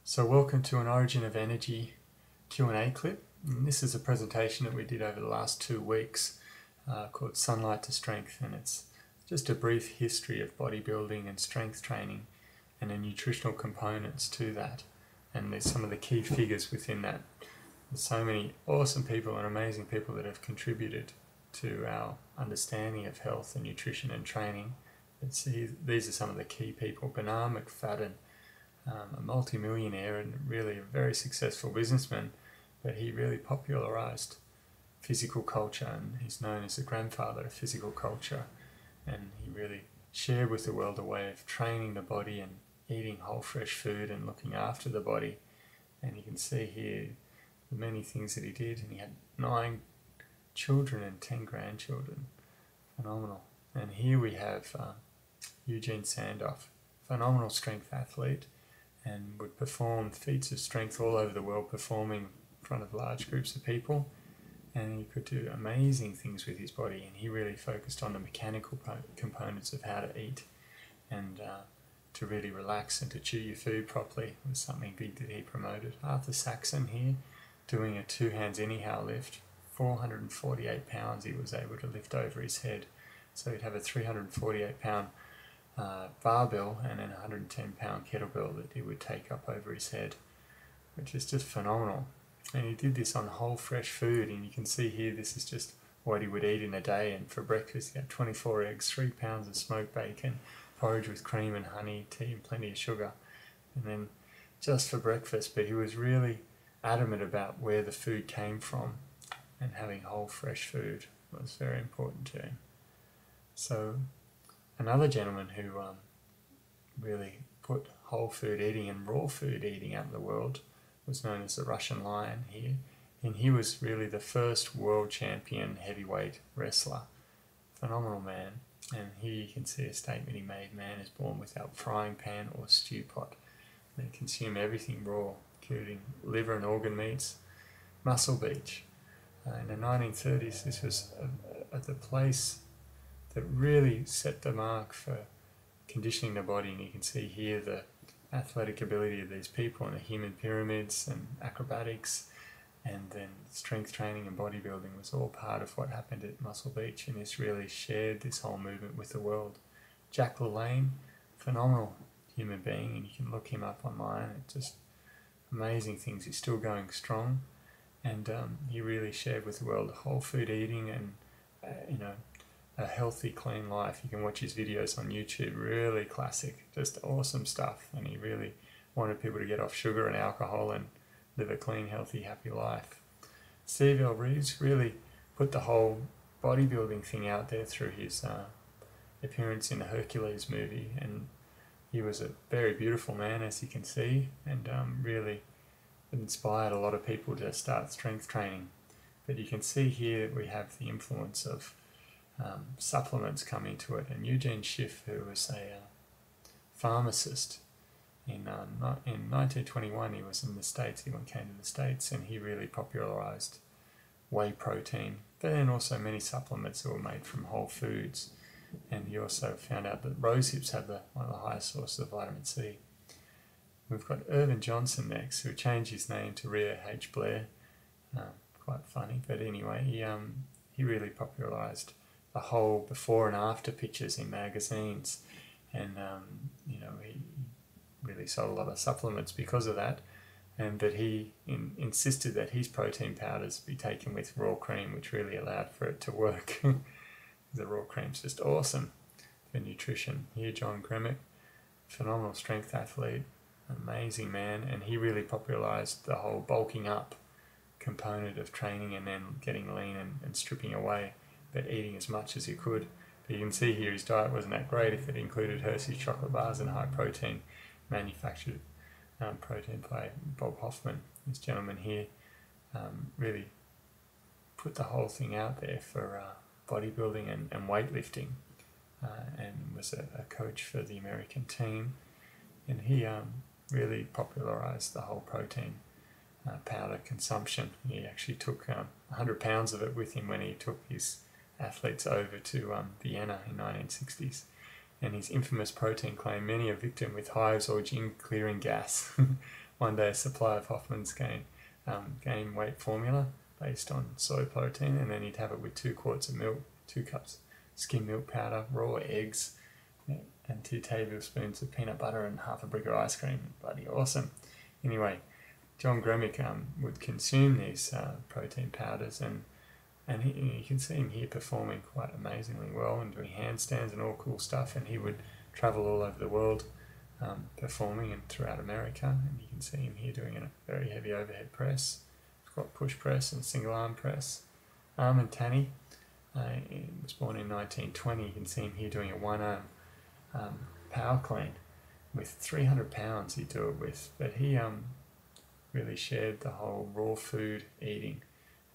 So welcome to an Origin of Energy Q&A clip. And this is a presentation that we did over the last 2 weeks called Sunlight to Strength, and it's just a brief history of bodybuilding and strength training and the nutritional components to that. And there's some of the key figures within that. There's so many awesome people and amazing people that have contributed to our understanding of health and nutrition and training. Let's see, these are some of the key people. Bernard Macfadden, a multi-millionaire and really a very successful businessman, but he really popularized physical culture, and he's known as the grandfather of physical culture, and he really shared with the world a way of training the body and eating whole fresh food and looking after the body. And you can see here the many things that he did, and he had 9 children and 10 grandchildren. Phenomenal. And here we have Eugene Sandoff, phenomenal strength athlete, and would perform feats of strength all over the world, performing in front of large groups of people, and he could do amazing things with his body. And he really focused on the mechanical components of how to eat and to really relax and to chew your food properly was something big that he promoted. Arthur Saxon here, doing a 2 hands anyhow lift, 448 pounds he was able to lift over his head. So he'd have a 348 pound barbell and then a 110 pound kettlebell that he would take up over his head, which is just phenomenal. And he did this on whole fresh food, and you can see here this is just what he would eat in a day. And for breakfast he had 24 eggs, 3 pounds of smoked bacon, porridge with cream and honey, tea and plenty of sugar, and then just for breakfast. But he was really adamant about where the food came from, and having whole fresh food was very important to him. So another gentleman who really put whole food eating and raw food eating out in the world was known as the Russian Lion here, and he was really the first world champion heavyweight wrestler. Phenomenal man. And here you can see a statement he made: "Man is born without frying pan or stew pot." They consume everything raw, including liver and organ meats. Muscle Beach. In the 1930s, this was the place that really set the mark for conditioning the body. And you can see here the athletic ability of these people and the human pyramids and acrobatics, and then strength training and bodybuilding was all part of what happened at Muscle Beach, and this really shared this whole movement with the world. Jack LaLanne, phenomenal human being, and you can look him up online. It's just amazing things. He's still going strong, and he really shared with the world whole food eating and a healthy, clean life. You can watch his videos on YouTube, really classic, just awesome stuff. And he really wanted people to get off sugar and alcohol and live a clean, healthy, happy life. Steve L. Reeves really put the whole bodybuilding thing out there through his appearance in the Hercules movie, and he was a very beautiful man, as you can see, and really inspired a lot of people to start strength training. But you can see here that we have the influence of supplements come into it. And Eugene Schiff, who was a pharmacist in 1921, he was in the States. He came to the States, and he really popularized whey protein, but then also many supplements that were made from whole foods. And he also found out that rose hips have one of the highest sources of vitamin C. We've got Irvin Johnson next, who changed his name to Rhea H. Blair. Quite funny, but anyway, he really popularized the whole before and after pictures in magazines, and he really sold a lot of supplements because of that, and that he insisted that his protein powders be taken with raw cream, which really allowed for it to work. The raw cream's just awesome for nutrition. Here, John Gremick, phenomenal strength athlete, amazing man, and he really popularized the whole bulking up component of training and then getting lean and stripping away, but eating as much as you could. But you can see here his diet wasn't that great if it included Hershey's chocolate bars and high protein manufactured protein by Bob Hoffman. This gentleman here really put the whole thing out there for bodybuilding and weightlifting, and was a coach for the American team, and he really popularized the whole protein powder consumption. He actually took 100 pounds of it with him when he took his athletes over to Vienna in 1960s. And his infamous protein claim: "Many a victim with hives or gene clearing gas." one day a supply of Hoffman's gain weight formula based on soy protein, and then he'd have it with 2 quarts of milk, 2 cups skim milk powder, raw eggs, and 2 tablespoons of peanut butter and half a brick of ice cream. Bloody awesome. Anyway, John Gremick would consume these protein powders, and you can see him here performing quite amazingly well and doing handstands and all cool stuff, and he would travel all over the world performing and throughout America, and you can see him here doing a very heavy overhead press, squat push press and single arm press. Armand Tanny he was born in 1920. You can see him here doing a 1 arm power clean with 300 pounds he'd do it with, but he really shared the whole raw food eating,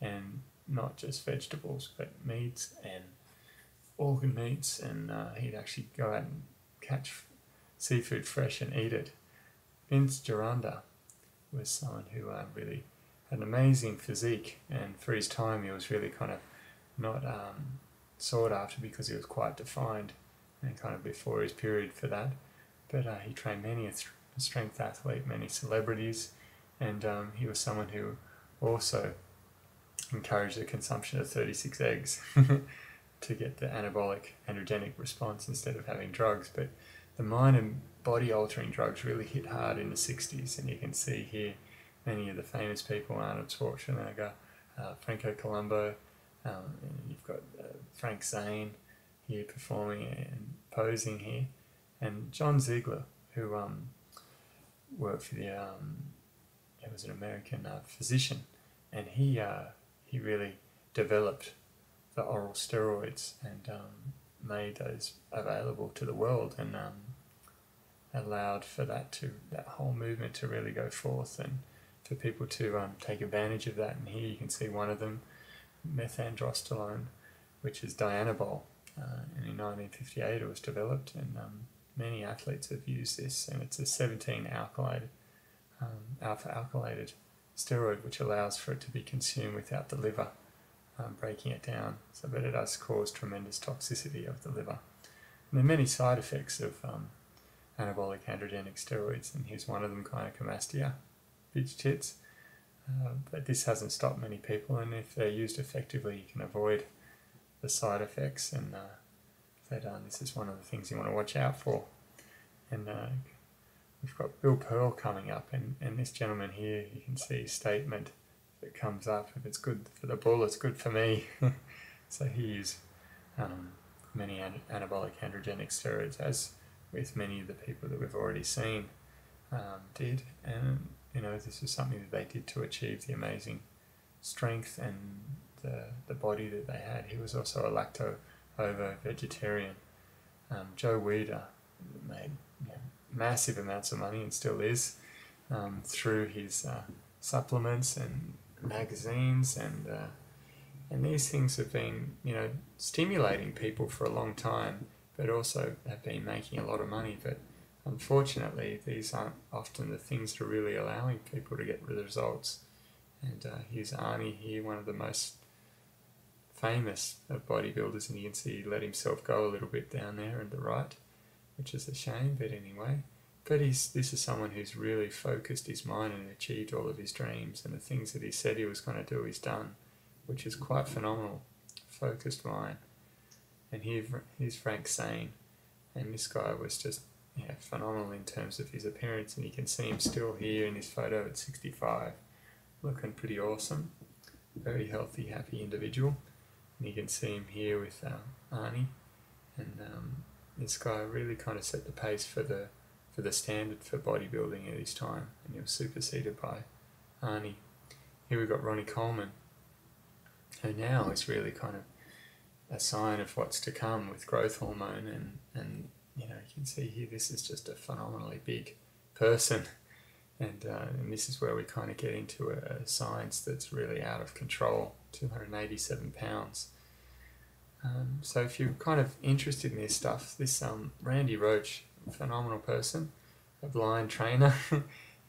and not just vegetables but meats and organ meats, and he'd actually go out and catch seafood fresh and eat it. Vince Gironda was someone who really had an amazing physique, and for his time he was really kind of not sought after because he was quite defined and kind of before his period for that. But he trained many a strength athlete, many celebrities, and he was someone who also encouraged the consumption of 36 eggs to get the anabolic androgenic response instead of having drugs. But the mind and body altering drugs really hit hard in the 60s, and you can see here many of the famous people: Arnold Schwarzenegger, Franco Columbu, you've got Frank Zane here performing and posing here, and John Ziegler, who worked for he was an American physician, and he really developed the oral steroids and made those available to the world, and allowed for that whole movement to really go forth and for people to take advantage of that. And here you can see one of them, methandrosterone, which is Dianabol, and in 1958 it was developed, and many athletes have used this, and it's a 17 alpha alkylated steroid, which allows for it to be consumed without the liver breaking it down, but it does cause tremendous toxicity of the liver. And there are many side effects of anabolic androgenic steroids, and here's one of them, gynecomastia, bitch tits. But this hasn't stopped many people, and if they're used effectively you can avoid the side effects, and this is one of the things you want to watch out for. And we've got Bill Pearl coming up, and this gentleman here, you can see his statement that comes up: if it's good for the bull, it's good for me. So he used many anabolic androgenic steroids, as with many of the people that we've already seen did, and this is something that they did to achieve the amazing strength and the body that they had. He was also a lacto-ovo vegetarian. Joe Weider made massive amounts of money, and still is, through his supplements and magazines, and these things have been stimulating people for a long time, but also have been making a lot of money. But unfortunately, these aren't often the things that are really allowing people to get the results. And here's Arnie here, one of the most famous of bodybuilders, and you can see he let himself go a little bit down there on the right, which is a shame, but anyway. But this is someone who's really focused his mind and achieved all of his dreams, and the things that he said he was going to do, he's done, which is quite phenomenal. Focused mind. And here's Frank Zane, and this guy was just phenomenal in terms of his appearance, and you can see him still here in his photo at 65, looking pretty awesome. Very healthy, happy individual. And you can see him here with Arnie, and this guy really kind of set the pace for the standard for bodybuilding at his time, and he was superseded by Arnie. Here we've got Ronnie Coleman, who now is really kind of a sign of what's to come with growth hormone, and you can see here, this is just a phenomenally big person, and this is where we kind of get into a science that's really out of control. 287 pounds. So if you're kind of interested in this stuff, this Randy Roach, phenomenal person, a blind trainer,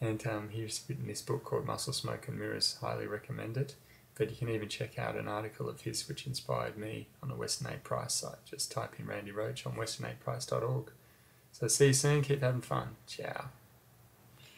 and he's written this book called Muscle, Smoke and Mirrors. Highly recommend it. But you can even check out an article of his which inspired me on the Weston A. Price site. Just type in Randy Roach on westonaidprice.org. So see you soon, keep having fun. Ciao.